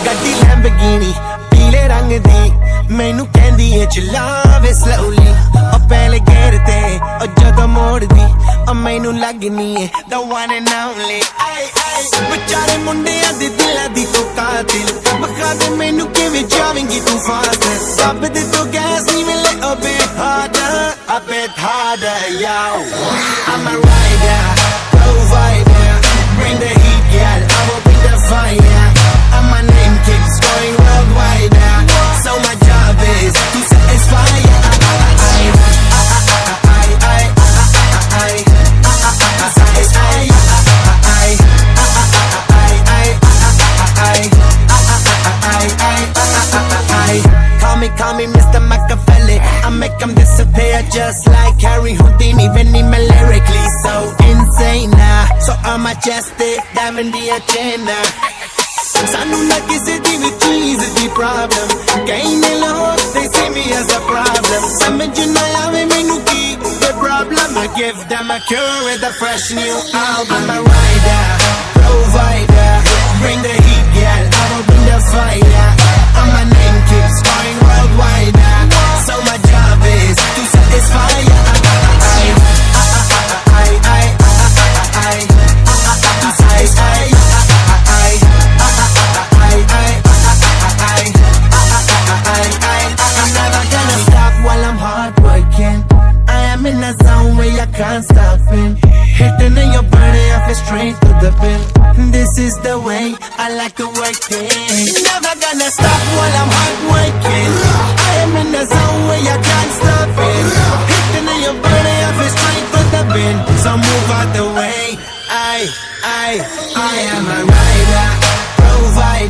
ਗੱਡੀ ਲੈਂਬਰਗਿਨੀ ਪੀਲੇ ਰੰਗ ਦੀ ਮੈਨੂੰ ਕਹਿੰਦੀ ਏ ਚਲਾਵੇ slowly ਉਹ ਪਹਿਲੇ ਗੇਰ ਤੇ ਉਹ ਜਦੋਂ ਮੋੜਦੀ ਉਹ ਮੈਨੂੰ ਲੱਗਨੀ ਏ the one and only ਵਿਚਾਰੇ ਮੁੰਡਿਆਂ ਦੇ ਦਿਲਾਂ ਦੀ ਤੂੰ ਕਾਤਿਲ ਬਖਾ ਦੇ ਮੈਨੂੰ ਕਿਵੇਂ ਜਾਵੇਂਗੀ ਤੂੰ ਫਾਸਟ ਸਭ ਦੇ ਤੋਂ ਗੈਸ ਨਹੀਂ ਮਿਲੇ a bit harder yo I'm a rider provider bring the heat girl I will bring the fire and my name keeps going worldwide so my job is to satisfy Call me Mr. Machiavelli I make them disappear just like Harry Houdini Veni me lyrically so insane so I'm majestic diamond the agenda ਸਾਨੂੰ ਨਾ ਕਿਸੇ ਦੀ ਵੀ ਚੀਜ਼ ਦੀ problem ਕਈ ਨੇ ਲੋਕ they see me as a problem ਸਮਝ ਨਾ ਆਵੇ ਮੈਨੂੰ ਕੀ the problem I give them a cure with a fresh new album I'm a rider provider bring the heat girl I will bring the fire and my name keeps going worldwide so my job is to satisfy can't stop it hitting in your body I feel straight to the pin this is the way I like to work it never gonna stop while I'm hard working I am in the zone where I can't stop it hitting in your body I feel straight to the pin so move out the way I am a rider provider